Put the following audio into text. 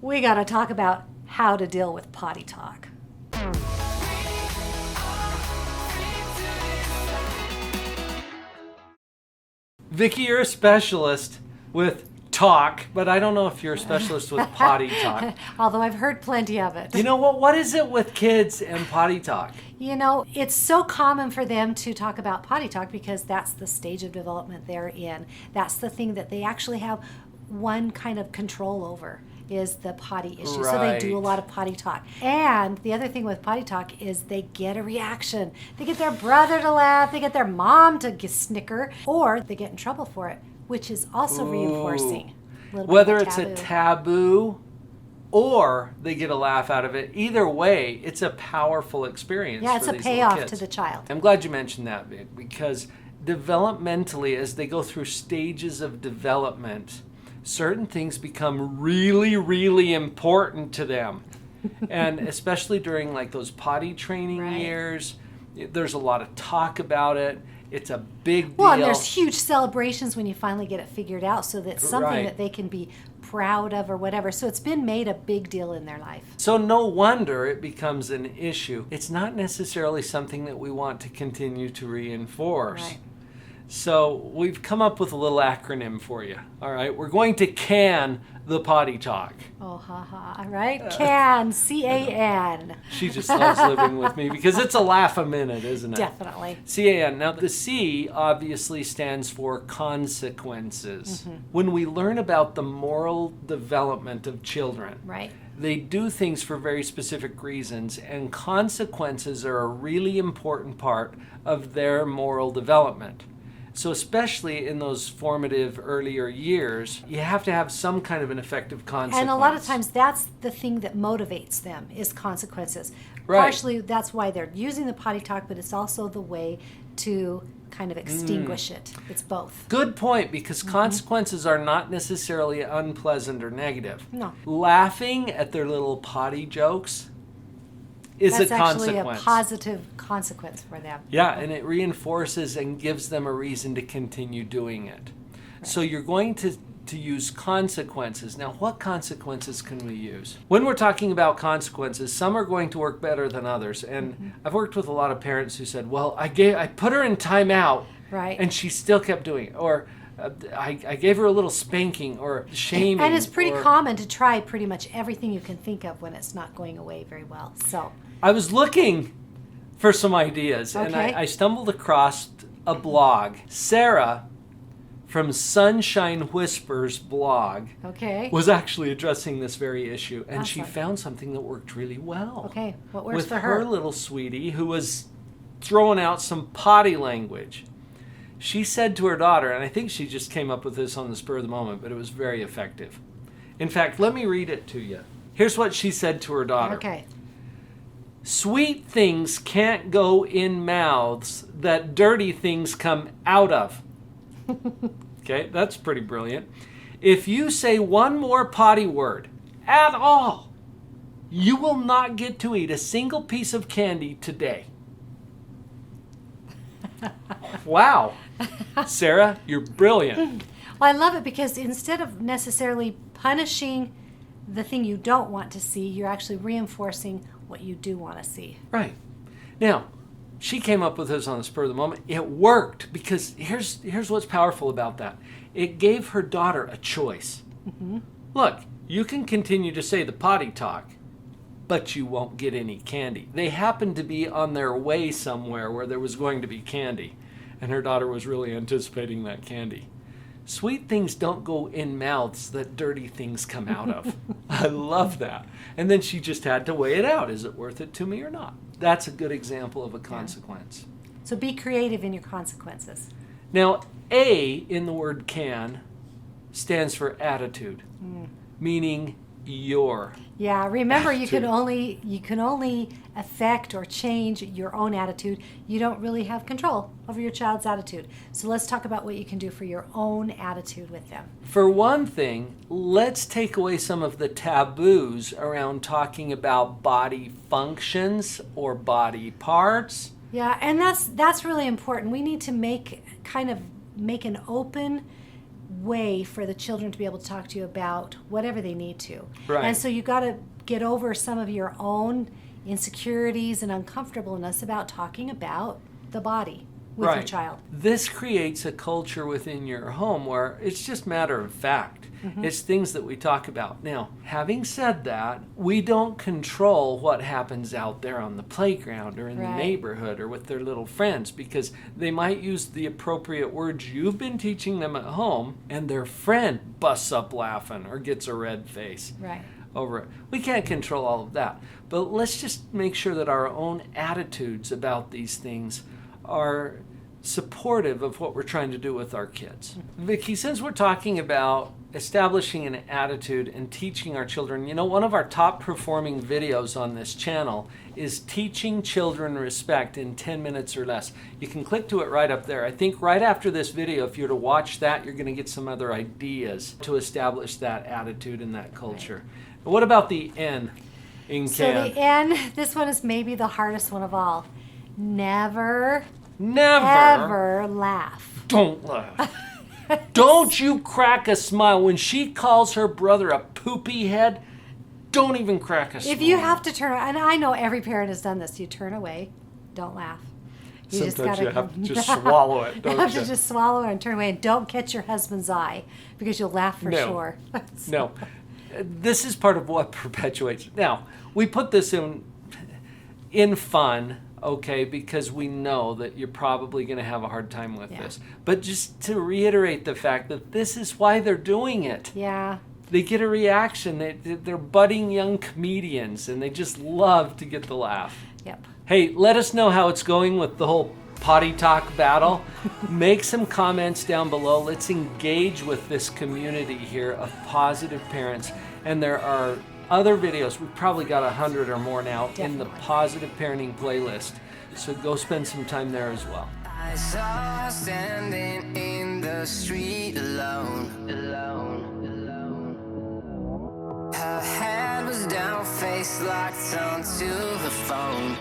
we got to talk about how to deal with potty talk. Vicki, you're a specialist with talk, but I don't know if you're a specialist with potty talk. Although I've heard plenty of it. You know what is it with kids and potty talk? You know, it's so common for them to talk about potty talk because that's the stage of development they're in. That's the thing that they actually have one kind of control over, is the potty issue. So they do a lot of potty talk. And the other thing with potty talk is they get a reaction. They get their brother to laugh, they get their mom to snicker, or they get in trouble for it, which is also reinforcing. Whether it's a taboo or they get a laugh out of it, either way, it's a powerful experience. Yeah, it's for a these payoff little kids. to the child. I'm glad you mentioned that, Vic, because developmentally, as they go through stages of development, certain things become really, really important to them. And especially during like those potty training years, there's a lot of talk about it. It's a big deal. Well, and there's huge celebrations when you finally get it figured out, so that's something that they can be proud of or whatever. So it's been made a big deal in their life. So no wonder it becomes an issue. It's not necessarily something that we want to continue to reinforce. Right. So we've come up with a little acronym for you. All right, we're going to can the potty talk. Oh, ha, right? Can, C-A-N. She just loves living with me because it's a laugh a minute, isn't it? Definitely. C-A-N. Now, the C obviously stands for consequences. Mm-hmm. When we learn about the moral development of children, Right. they do things for very specific reasons, and consequences are a really important part of their moral development. So especially in those formative earlier years, you have to have some kind of an effective consequence. And a lot of times that's the thing that motivates them is consequences. Right. Partially that's why they're using the potty talk, but it's also the way to kind of extinguish it. It's both. Good point, because consequences are not necessarily unpleasant or negative. No. Laughing at their little potty jokes is That's a actually consequence. a positive consequence for them. Yeah, and it reinforces and gives them a reason to continue doing it. Right. So you're going to use consequences. Now, what consequences can we use? When we're talking about consequences, some are going to work better than others. And I've worked with a lot of parents who said, well, I put her in timeout, and she still kept doing it. Or I gave her a little spanking or shaming. And it's pretty common to try pretty much everything you can think of when it's not going away very well. So I was looking for some ideas, and I stumbled across a blog. Sarah from Sunshine Whispers blog was actually addressing this very issue, and she found something that worked really well. Okay, what works with for her? Her little sweetie, who was throwing out some potty language. She said to her daughter, and I think she just came up with this on the spur of the moment, but it was very effective. In fact, let me read it to you. Here's what she said to her daughter. Okay. Sweet things can't go in mouths that dirty things come out of. Okay, that's pretty brilliant. If you say one more potty word at all, you will not get to eat a single piece of candy today. Wow. Sarah, you're brilliant. Well, I love it because instead of necessarily punishing the thing you don't want to see, you're actually reinforcing what you do want to see. Right. Now, she came up with this on the spur of the moment. It worked because here's what's powerful about that. It gave her daughter a choice. Look, you can continue to say the potty talk, but you won't get any candy. They happened to be on their way somewhere where there was going to be candy, and her daughter was really anticipating that candy. Sweet things don't go in mouths that dirty things come out of. I love that. And then she just had to weigh it out. Is it worth it to me or not? That's a good example of a consequence. So be creative in your consequences. Now, A in the word can stands for attitude, meaning your. Yeah, remember attitude. you can only affect or change your own attitude. You don't really have control over your child's attitude. So let's talk about what you can do for your own attitude with them. For one thing, let's take away some of the taboos around talking about body functions or body parts. Yeah, and that's really important. We need to make an open way for the children to be able to talk to you about whatever they need to. Right. And so you got to get over some of your own insecurities and uncomfortableness about talking about the body with your child. This creates a culture within your home where it's just matter of fact. It's things that we talk about. Now, having said that, we don't control what happens out there on the playground or in the neighborhood or with their little friends, because they might use the appropriate words you've been teaching them at home and their friend busts up laughing or gets a red face. Right. Over it. We can't control all of that. But let's just make sure that our own attitudes about these things are supportive of what we're trying to do with our kids. Vicki, since we're talking about establishing an attitude and teaching our children, you know, one of our top performing videos on this channel is teaching children respect in 10 minutes or less. You can click to it right up there. I think right after this video, if you're to watch that, you're going to get some other ideas to establish that attitude and that culture. But what about the N in So can? the N, this one is maybe the hardest one of all. Never ever laugh. Don't laugh. Don't you crack a smile. When she calls her brother a poopy head, don't even crack a smile. If you have to turn, and I know every parent has done this, you turn away, don't laugh. Sometimes you have to just swallow it, don't you have you? to just swallow it and turn away, and don't catch your husband's eye, because you'll laugh for sure. No. This is part of what perpetuates. Now, we put this in fun, okay, because we know that you're probably going to have a hard time with this. But just to reiterate the fact that this is why they're doing it. Yeah. They get a reaction. They're budding young comedians, and they just love to get the laugh. Yep. Hey, let us know how it's going with the whole potty talk battle. Make some comments down below. Let's engage with this community here of positive parents. And there are other videos. We've probably got 100 or more now in the positive parenting playlist. So go spend some time there as well. I saw her standing in the street alone. Her head was down, face locked onto the phone.